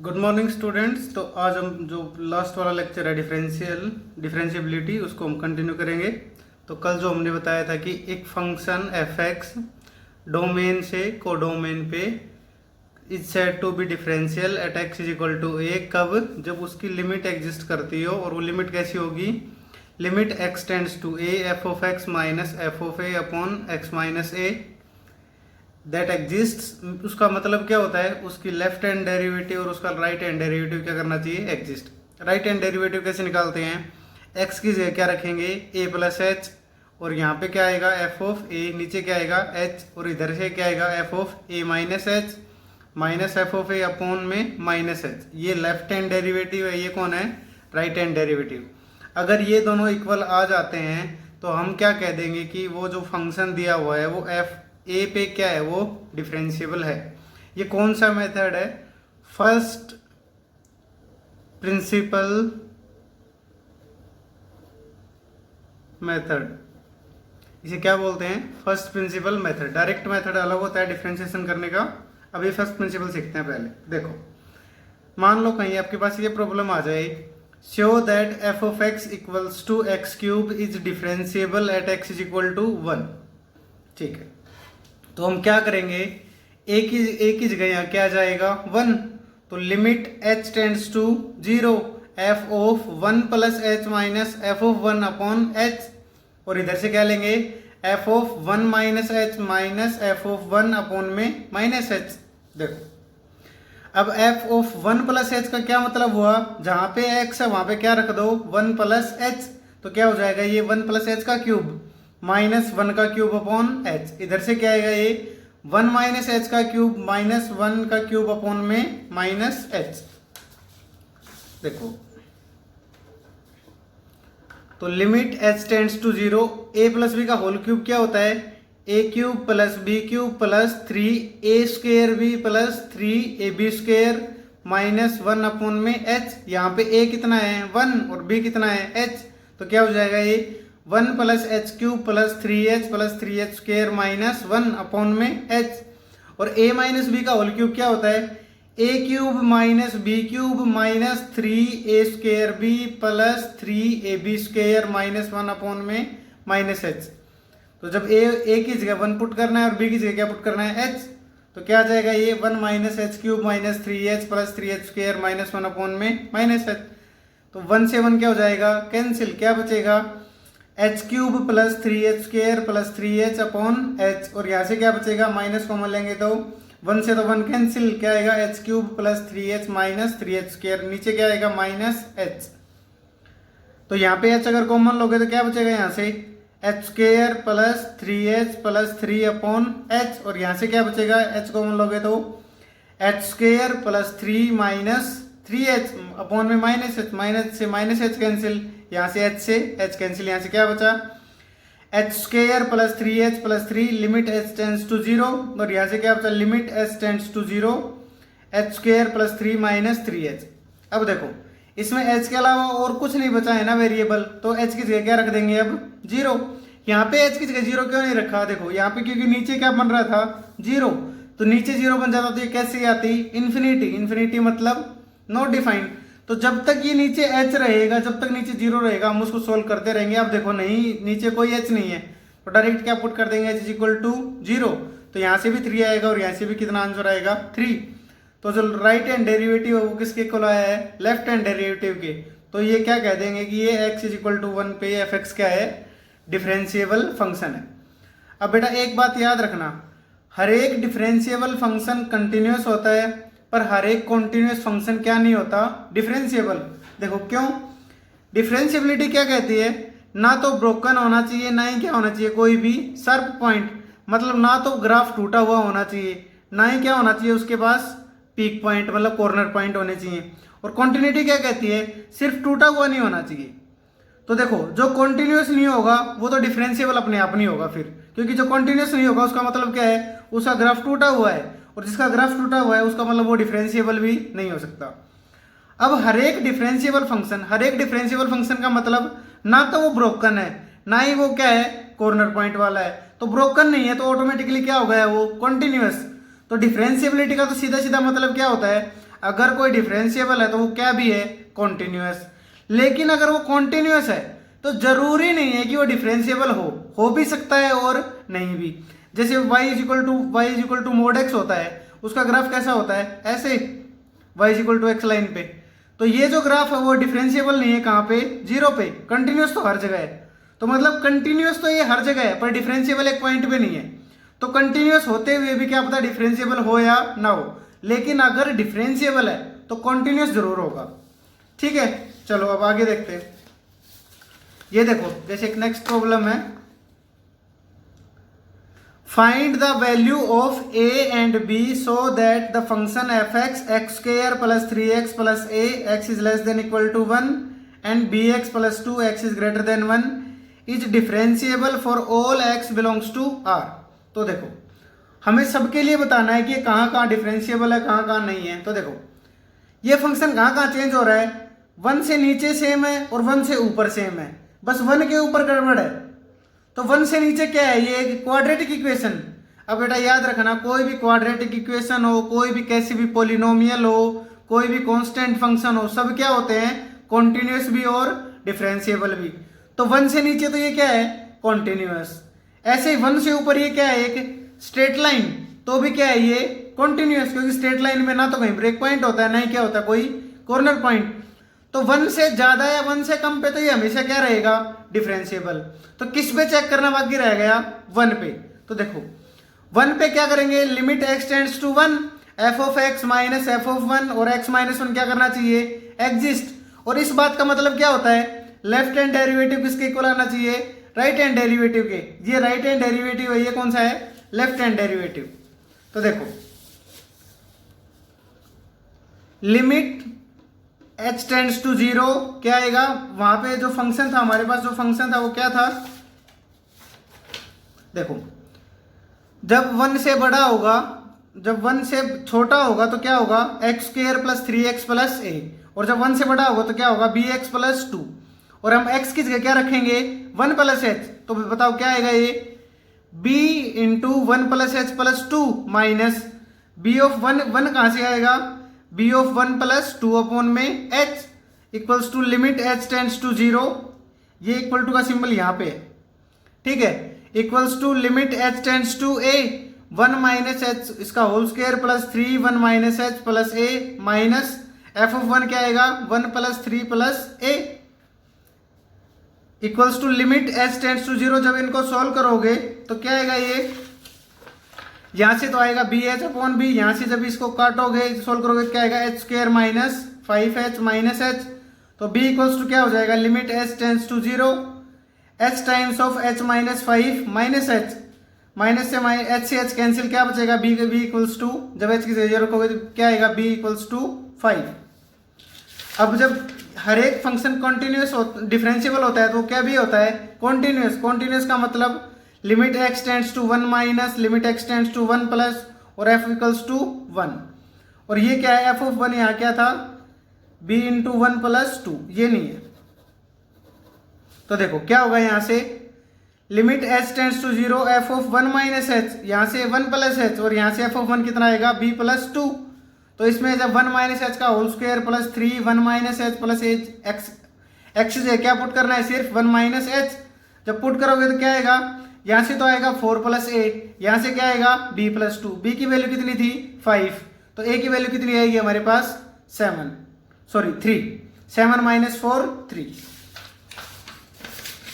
Good morning students. तो आज हम जो लास्ट वाला लेक्चर है डिफरेंशियबिलिटी उसको हम कंटिन्यू करेंगे। तो कल जो हमने बताया था कि एक फंक्शन एफ एक्स डोमेन से कोडोमेन पे is said to be differential at x is equal to A. कब? जब उसकी लिमिट एग्जिस्ट करती हो। और वो लिमिट कैसी होगी? Limit x tends to a f of x minus f of a upon x minus a that exist. उसका मतलब क्या होता है? उसकी लेफ्ट हैंड डेरिवेटिव और उसका राइट हैंड डेरिवेटिव क्या करना चाहिए? एग्जिस्ट। राइट हैंड डेरिवेटिव कैसे निकालते हैं? एक्स की जगह क्या रखेंगे? ए प्लस एच, और यहाँ पे क्या आएगा? एफ ऑफ ए। नीचे क्या आएगा? एच, और इधर से क्या आएगा? F of A minus h minus f of a upon में माइनस एच। ये लेफ्ट हैंड डेरिवेटिव है, ये कौन है? Right hand derivative. अगर ये दोनों इक्वल आ जाते हैं तो हम क्या कह देंगे कि वो जो फंक्शन दिया हुआ है वो एफ ए पे क्या है? वो डिफरेंशिएबल है। ये कौन सा मेथड है? First principle method. इसे क्या बोलते हैं? First principle method. Direct method अलग होता है डिफरेंशिएशन करने का। अभी फर्स्ट प्रिंसिपल सीखते हैं पहले। देखो, मान लो कहीं आपके पास ये प्रॉब्लम आ जाए, show that f of x equals to x cube is differentiable at x is equal to 1। ठीक है, तो हम क्या करेंगे? एक ही जगह यहाँ क्या आ जाएगा? 1। तो limit h tends to 0 f of 1 plus h minus f of 1 upon h, और इधर से क्या लेंगे? F of 1 minus h minus f of 1 upon में माइनस एच। देखो, अब एफ ऑफ 1 प्लस एच का क्या मतलब हुआ? जहां पे x है वहां पे क्या रख दो? 1 प्लस एच। तो क्या हो जाएगा? ये 1 प्लस एच का क्यूब माइनस 1 का क्यूब अपॉन एच। इधर से क्या आएगा? ये 1 माइनस एच का क्यूब माइनस 1 का क्यूब अपॉन में माइनस एच। देखो, तो limit h tends to 0 a plus b का होल क्यूब क्या होता है? a cube plus b cube plus 3a square b plus 3ab square minus 1 upon में h। यहाँ पे a कितना है? 1, और b कितना है? h। तो क्या हो जाएगा? ये 1 plus h cube plus 3h square minus 1 upon में h। और a माइनस बी का होल क्यूब क्या होता है? a cube minus b cube minus 3a square b plus 3ab square minus 1 upon में माइनस h। तो जब a की जगह 1 पुट करना है और b की जगह क्या पुट करना है? h। तो क्या आ जाएगा? ये 1 minus H cube minus 3h plus 3h square minus 1 upon में माइनस h। तो 1 से 1 क्या हो जाएगा? कैंसिल। क्या बचेगा? H cube plus 3h square plus 3h upon h, और यहाँ से क्या बचेगा? माइनस कॉमन लेंगे तो 1 से तो 1 कैंसिल। क्या आएगा? H cube plus 3h minus 3h square. नीचे क्या आएगा? Minus h। तो यहाँ पे h अगर कॉमन लोगे तो क्या बचेगा? यहाँ से H square plus 3h plus 3 upon h, और यहाँ से क्या बचेगा? h कॉमन लोगे तो H square plus 3 minus 3h upon में माइनस h। माइनस से माइनस h कैंसिल, यहाँ से h से h कैंसिल। यहाँ से क्या बचा? H square plus 3h plus 3 limit h tends to 0, और यहाँ से क्या बचा? Limit h tends to 0 h square plus 3 minus 3h। अब देखो, इसमें h के अलावा और कुछ नहीं बचा है ना वेरिएबल, तो h की जगह क्या रख देंगे? अब 0। यहाँ पे h की जगह 0 क्यों नहीं रखा? देखो यहाँ पे, क्योंकि नीचे क्या बन रहा था? 0। तो नीचे 0 बन जाता तो ये कैसे आती? इन्फिनिटी। इन्फिनिटी मतलब नॉट डिफाइंड। तो जब तक ये नीचे h रहेगा, जब तक नीचे 0 रहेगा, हम उसको सोल्व करते रहेंगे। अब देखो, नहीं, नीचे कोई h नहीं है, तो डायरेक्ट क्या पुट कर देंगे? h is equal to 0। तो यहाँ से भी 3 आएगा और यहाँ से भी कितना आंसर आएगा? 3। तो जो राइट हैंड डेरिवेटिव है वो किसके इक्वल आया है? लेफ्ट हैंड डेरिवेटिव के। तो ये क्या कह देंगे कि ये x इज इक्वल टू 1 पे एफ एक्स क्या है? डिफरेंशिएबल फंक्शन है। अब बेटा एक बात याद रखना, हर एक डिफरेंशिएबल फंक्शन कंटिन्यूस होता है, पर हर एक कॉन्टिन्यूस फंक्शन क्या नहीं होता? डिफरेंशिएबल। देखो क्यों? डिफरेंशिएबिलिटी क्या कहती है? ना तो ब्रोकन होना चाहिए, ना ही क्या होना चाहिए? कोई भी शार्प पॉइंट। मतलब ना तो ग्राफ टूटा हुआ होना चाहिए, ना ही क्या होना चाहिए उसके पास? पीक पॉइंट मतलब कॉर्नर पॉइंट होने चाहिए। और कॉन्टिन्यूटी क्या कहती है? सिर्फ टूटा हुआ नहीं होना चाहिए। तो देखो, जो कॉन्टिन्यूस नहीं होगा वो तो डिफरेंशिएबल अपने आप नहीं होगा फिर, क्योंकि जो कॉन्टिन्यूस नहीं होगा उसका मतलब क्या है? उसका ग्राफ टूटा हुआ है, और जिसका ग्राफ टूटा हुआ है उसका मतलब वो डिफरेंशिएबल भी नहीं हो सकता। अब हर एक डिफरेंशिएबल फंक्शन का मतलब ना तो वो ब्रोकन है, ना ही वो क्या है? कॉर्नर पॉइंट वाला है। तो ब्रोकन नहीं है तो ऑटोमेटिकली क्या हो गया? वो कॉन्टिन्यूस। तो डिफरेंशिएबिलिटी का तो सीधा सीधा मतलब क्या होता है? अगर कोई डिफरेंशिएबल है तो वो क्या भी है, कॉन्टिन्यूअस। लेकिन अगर वो कॉन्टिन्यूअस है तो जरूरी नहीं है कि वो डिफरेंशिएबल हो भी सकता है और नहीं भी। जैसे y is equal to mod x होता है, उसका ग्राफ कैसा होता है, ऐसे y is equal to x line पे। तो ये जो ग्राफ है वो डिफरेंशिएबल नहीं है, कहाँ पे, 0 पे। कंटिन्यूअस तो हर जगह है, तो मतलब कंटिन्यूअस तो ये हर जगह है पर डिफरेंशिएबल एक पॉइंट पे नहीं है। तो कंटिन्यूअस होते हुए भी क्या पता डिफरेंशिएबल हो या ना हो, लेकिन अगर डिफरेंशिएबल है तो कंटिन्यूअस जरूर होगा। ठीक है, चलो अब आगे देखते हैं। ये देखो, जैसे एक नेक्स्ट प्रॉब्लम है, find the value of a and b so that the function F x square plus 3x plus a x is less than equal to 1 and bx plus 2x is greater than 1 is differentiable for all x belongs to r। तो देखो, हमें सबके लिए बताना है कि कहाँ कहाँ डिफरेंशिएबल है, कहाँ कहाँ नहीं है। तो देखो, ये फंक्शन कहाँ कहाँ चेंज हो रहा है, 1 से नीचे सेम है और 1 से ऊपर सेम है, बस 1 के ऊपर गड़बड़ है। तो 1 से नीचे क्या है, ये एक क्वाड्रेटिक इक्वेशन। अब बेटा याद रखना, कोई भी क्वाड्रेटिक इक्वेशन हो, कोई भी कैसी भी पोलिनोमियल हो, कोई भी कांस्टेंट फंक्शन हो, सब क्या होते हैं, कॉन्टिन्यूअस भी और डिफरेंशिएबल भी। तो 1 से नीचे तो ये क्या है, कॉन्टिन्यूअस। ऐसे ही 1 से ऊपर ये क्या है, एक स्ट्रेट लाइन, तो भी क्या है, ये कॉन्टिन्यूअस, क्योंकि स्ट्रेट लाइन में ना तो कहीं ब्रेक पॉइंट होता है, ना ही क्या होता है, कोई कॉर्नर पॉइंट। तो 1 से ज्यादा या 1 से कम पे तो ये हमेशा क्या रहेगा, डिफरेंशिएबल। तो किस पे चेक करना बाकी रह गया, 1 पे। तो देखो 1 पे क्या करेंगे, limit x tends to 1 f of x minus f of 1 और x माइनस 1 क्या करना चाहिए, एग्जिस्ट। और इस बात का मतलब क्या होता है, लेफ्ट हैंड डेरिवेटिव किसके इक्वल आना चाहिए, राइट हैंड डेरिवेटिव के। ये राइट हैंड डेरिवेटिव है, ये कौन सा है, लेफ्ट हैंड डेरिवेटिव। तो देखो लिमिट h टेंड्स टू 0 क्या आएगा, वहां पे जो फंक्शन था हमारे पास, जो फंक्शन था वो क्या था, देखो जब 1 से बड़ा होगा, जब 1 से छोटा होगा तो क्या होगा, x square plus 3x plus a, और जब 1 से बड़ा होगा तो क्या होगा, bx प्लस 2। और हम x की जगह क्या रखेंगे, 1 प्लस h। तो बताओ क्या आएगा, ये b into 1 plus h plus 2 minus b of 1 कहां से आएगा, b ऑफ 1 प्लस 2 अपॉन में h equals to limit h tends to 0। ये इक्वल टू का सिंबल यहाँ पे है, ठीक है, equals to limit h tends to a 1 minus h इसका whole square plus 3 1 minus h plus a minus f of 1 क्या आएगा, 1 plus 3 plus a equals to limit h tends to 0। जब इनको सॉल्व करोगे तो क्या आएगा, ये यहां से तो आएगा बी एच अपॉन बी, यहां से जब इसको काटोगे सोल्व करोगे क्या आएगा, h square minus 5h minus h। तो b इक्वल्स टू क्या हो जाएगा, limit h tends to 0 h times of h minus 5 minus h, minus से h से h कैंसिल, क्या बचेगा, b इक्वल्स टू, जब h की जगह रखोगे तो क्या आएगा, b इक्वल्स टू 5। अब जब हर एक फंक्शन कॉन्टिन्यूअस डिफरेंशिएबल होता है तो क्या भी होता है, कॉन्टिन्यूअस। कॉन्टिन्यूअस का मतलब limit x tends to 1 minus limit x tends to 1 plus और f इक्वल्स टू 1। और ये क्या है, f ऑफ 1 यहाँ क्या था, b इंटू 1 प्लस 2, ये नहीं है। तो देखो क्या होगा, यहाँ से limit h tends to 0 f of 1 minus h, यहाँ से 1 प्लस h, और यहाँ से f ऑफ 1 कितना आएगा, b प्लस 2। तो इसमें जब 1 माइनस h का whole square plus 3 1 minus h plus x से क्या पुट करना है, सिर्फ 1 माइनस h। जब पुट करोगे तो क्या आएगा, यहाँ से तो आएगा 4 प्लस a, यहाँ से क्या आएगा, b प्लस 2। b की वैल्यू कितनी थी, 5, तो a की वैल्यू कितनी आएगी हमारे पास, 3 7 माइनस 4 3।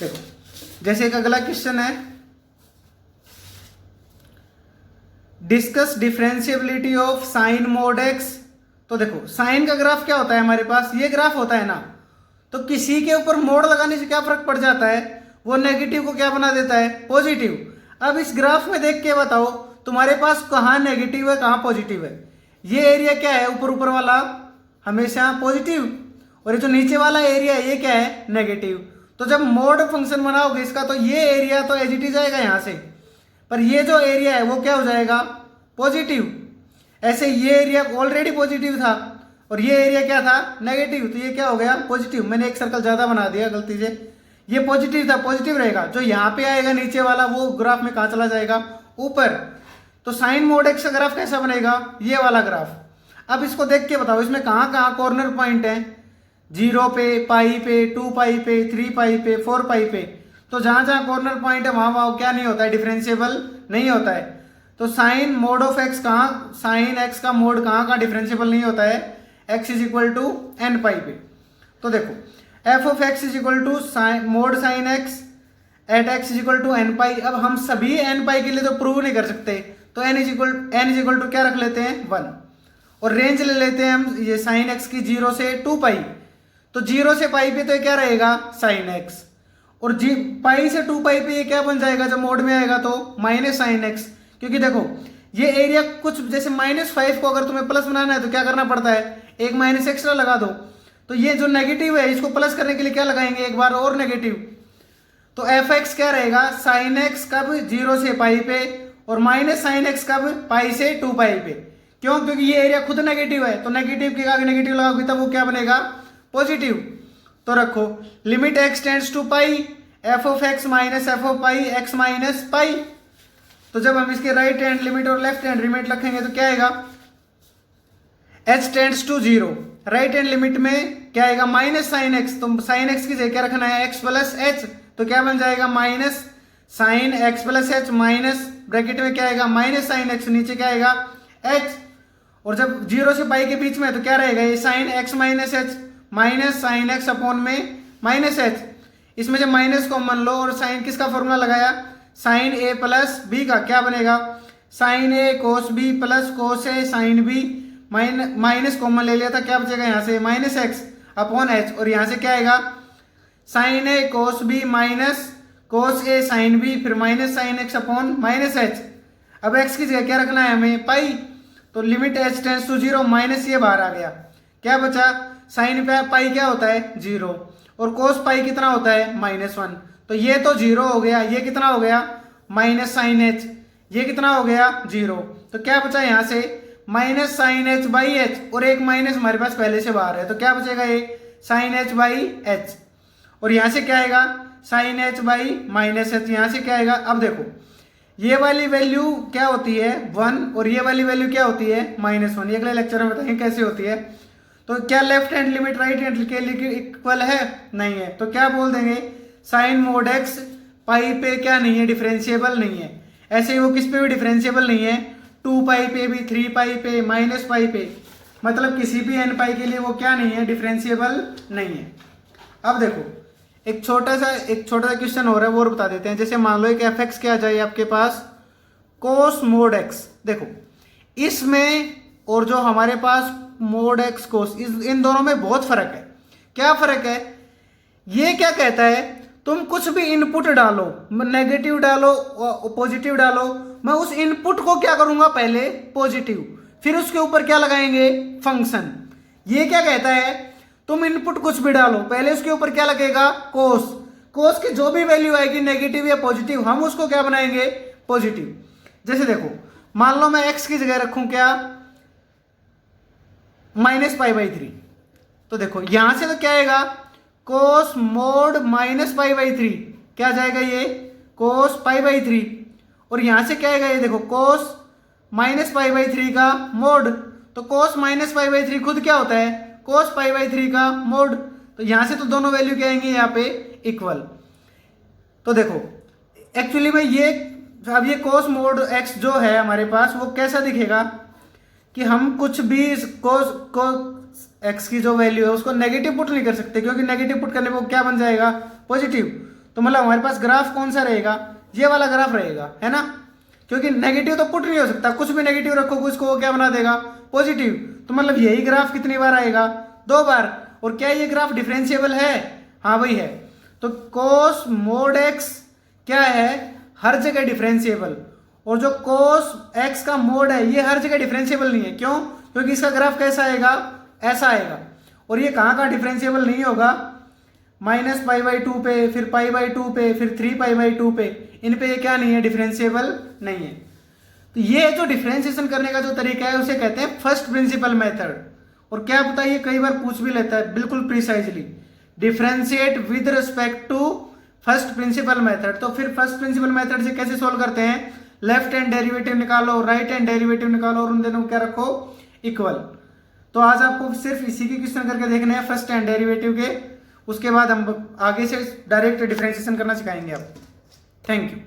देखो जैसे एक अगला क्वेश्चन है, discuss differentiability of sine mod x। तो देखो साइन का ग्राफ क्या होता है हमारे पास, ये ग्राफ होता है ना, तो किसी के ऊपर मोड लगाने से क्या फर्क पड़ जाता है, वो नेगेटिव को क्या बना देता है, पॉजिटिव। अब इस ग्राफ में देख के बताओ तुम्हारे पास कहाँ नेगेटिव है कहाँ पॉजिटिव है। ये एरिया क्या है, ऊपर ऊपर वाला हमेशा पॉजिटिव, और ये जो नीचे वाला एरिया है ये क्या है, नेगेटिव। तो जब मोड फंक्शन बनाओगे इसका तो ये एरिया तो एज इट इज आएगा यहाँ से, पर ये जो एरिया है वो क्या हो जाएगा, पॉजिटिव। ऐसे ये एरिया ऑलरेडी पॉजिटिव था और ये एरिया क्या था, नेगेटिव, तो ये क्या हो गया, पॉजिटिव। मैंने एक सर्कल ज्यादा बना दिया गलती से, ये पॉजिटिव था, पॉजिटिव रहेगा। जो यहाँ पे आएगा नीचे वाला वो ग्राफ में कहाँ चला जाएगा, ऊपर। तो साइन मोड एक्स का ग्राफ कैसा बनेगा, ये वाला ग्राफ। अब इसको देख के बताओ इसमें कहाँ कहाँ कॉर्नर पॉइंट है, 0 पे, पाई पे, 2 पाई पे, 3 पाई पे, 4 पाई पे। तो जहां जहां कॉर्नर पॉइंट है वहां वहां क्या नहीं होता है, डिफरेंशिएबल नहीं होता है। तो साइन मोड ऑफ एक्स कहाँ, साइन एक्स का मोड कहाँ कहाँ डिफरेंशिएबल नहीं होता है, X is equal to N pi पे। तो देखो F of X is equal to mod sine X at x is equal to N pi. अब हम सभी एन पाई के लिए तो प्रूव नहीं कर सकते, तो एन इज इक्वल टू क्या रख लेते हैं, 1। और रेंज ले लेते हैं हम ये साइन एक्स की 0 से 2 पाई। तो 0 से पाई पे तो ये क्या रहेगा, साइन एक्स। और पाई से 2 पाई पे ये क्या बन जाएगा, जब मोड में आएगा तो माइनस साइन एक्स। क्योंकि देखो ये एरिया कुछ जैसे -5 को अगर तुम्हें प्लस बनाना है तो क्या करना पड़ता है, एक माइनस एक्स्ट्रा लगा दो। तो ये जो नेगेटिव है इसको प्लस करने के लिए क्या लगाएंगे, एक बार और नेगेटिव। तो एफ एक्स क्या रहेगा, साइन एक्स कब 0 से पाई पे, और माइनस साइन एक्स कब पाई से 2 पाई पे। क्यों, क्योंकि ये एरिया खुद नेगेटिव है, तो नेगेटिव के आगे नेगेटिव लगाओगे तब वो क्या बनेगा, पॉजिटिव। तो रखो limit x tends to pi, f of x minus f of pi x minus pi. तो जब हम इसके राइट हैंड लिमिट और लेफ्ट हैंड लिमिट रखेंगे तो क्या आएगा, h tends to 0। Right hand limit में क्या आएगा, माइनस साइन एक्स। तो साइन एक्स की जगह क्या रखना है, एक्स प्लस एच। तो क्या बन जाएगा, minus sine x plus h minus bracket में क्या आएगा, माइनस साइन एक्स, नीचे क्या आएगा एच। और जब 0 से पाई के बीच में है तो क्या रहेगा, ये sine x minus h minus sine x upon में माइनस एच। इसमें जब माइनस कॉमन लो और साइन किसका फॉर्मूला लगाया, साइन ए प्लस बी का, क्या बनेगा, sign a cos B plus cos a sine B, minus common ले लिया था, क्या बचेगा यहाँ से, माइनस एक्स अपॉन एच। और यहाँ से क्या आएगा, sine a cos b minus cos a sine b, फिर minus sine x upon minus h. अब एक्स की जगह क्या रखना है हमें, पाई। तो limit h tends to 0, minus ये बाहर आ गया, क्या बचा, साइन पे पाई क्या होता है 0, और कोस पाई कितना होता है -1। तो ये तो 0 हो गया, ये कितना हो गया माइनस साइन एच, ये कितना हो गया 0। तो क्या बचा यहाँ से, minus sine h by h, और एक माइनस हमारे पास पहले से बाहर है, तो क्या बचेगा ये साइन एच बाई एच। और यहाँ से क्या आएगा, sine h by minus h. यहाँ से क्या आएगा, अब देखो ये वाली वैल्यू क्या होती है 1, और ये वाली वैल्यू क्या होती है -1। ये अगले लेक्चर में बताएंगे कैसे होती है। तो क्या left hand limit right hand के लिए इक्वल है, नहीं है। तो क्या बोल देंगे, साइन मोड एक्स पाई पे क्या नहीं है, डिफरेंशिएबल नहीं है। ऐसे ही वो किस पे भी डिफरेंशिएबल नहीं है, 2 पाई पे भी, 3 पाई पे, माइनस पाई पे, मतलब किसी भी एन पाई के लिए वो क्या नहीं है, डिफरेंशिएबल नहीं है। अब देखो एक छोटा सा क्वेश्चन हो रहा है वो बता देते हैं। जैसे मान लो एक एफ एक्स क्या जाए आपके पास कोस मोड एक्स। देखो इसमें और जो हमारे पास मोड एक्स कोस, इन दोनों में बहुत फर्क है। क्या फर्क है, ये क्या कहता है, तुम कुछ भी इनपुट डालो, नेगेटिव डालो पॉजिटिव डालो, मैं उस इनपुट को क्या करूंगा, पहले पॉजिटिव, फिर उसके ऊपर क्या लगाएंगे, फंक्शन। ये क्या कहता है, तुम इनपुट कुछ भी डालो, पहले उसके ऊपर क्या लगेगा, कोस। कोस की जो भी वैल्यू आएगी नेगेटिव या पॉजिटिव, हम उसको क्या बनाएंगे, पॉजिटिव। जैसे देखो मान लो मैं एक्स की जगह रखूं क्या, -π/3। तो देखो यहां से तो क्या आएगा, कोस मोड -π/3, क्या जाएगा ये कोस π/3। और यहां से क्या आएगा, ये देखो कोस -π/3 का मोड। तो कोस -π/3 खुद क्या होता है, कोस π/3 का मोड। तो यहां से तो दोनों वैल्यू क्या आएंगे यहाँ पे इक्वल। तो देखो एक्चुअली में ये अब ये कोस मोड एक्स जो है हमारे पास वो कैसा दिखेगा कि हम कुछ भी कोस एक्स की जो वैल्यू है उसको नेगेटिव पुट नहीं कर सकते, क्योंकि नेगेटिव पुट करने पर क्या बन जाएगा, पॉजिटिव। तो मतलब हमारे पास ग्राफ कौन सा रहेगा, ये वाला ग्राफ रहेगा, है ना, क्योंकि नेगेटिव तो पुट नहीं हो सकता, कुछ भी नेगेटिव रखो उसको वो क्या बना देगा, पॉजिटिव। तो मतलब यही ग्राफ कितनी बार आएगा, 2 बार। और क्या ये ग्राफ डिफरेंशिएबल है, हाँ वही है। तो कोस मोड एक्स क्या है, हर जगह डिफरेंशिएबल। और जो कोस एक्स का मोड है ये हर जगह डिफरेंशिएबल नहीं है। क्यों, क्योंकि इसका ग्राफ कैसा आएगा, ऐसा आएगा। और ये कहाँ का डिफरेंशिएबल नहीं होगा, -π/2 पे, फिर π/2 पे, फिर 3π/2 पे, इन पे ये क्या नहीं है, डिफरेंशिएबल नहीं है। तो ये जो डिफरेंशिएशन करने का जो तरीका है उसे कहते हैं फर्स्ट प्रिंसिपल मेथड। और क्या पता ये कई बार पूछ भी लेता है बिल्कुल precisely, differentiate with respect to first principle method. तो फिर फर्स्ट प्रिंसिपल मेथड से कैसे सोल्व करते हैं, लेफ्ट हैंड डेरिवेटिव निकालो, राइट हैंड डेरिवेटिव निकालो, और उन दोनों को क्या रखो, इक्वल। तो आज आपको सिर्फ इसी के क्वेश्चन करके देखने हैं फर्स्ट एंड डेरिवेटिव के, उसके बाद हम आगे से डायरेक्ट डिफरेंशिएशन करना सिखाएंगे आप। Thank you.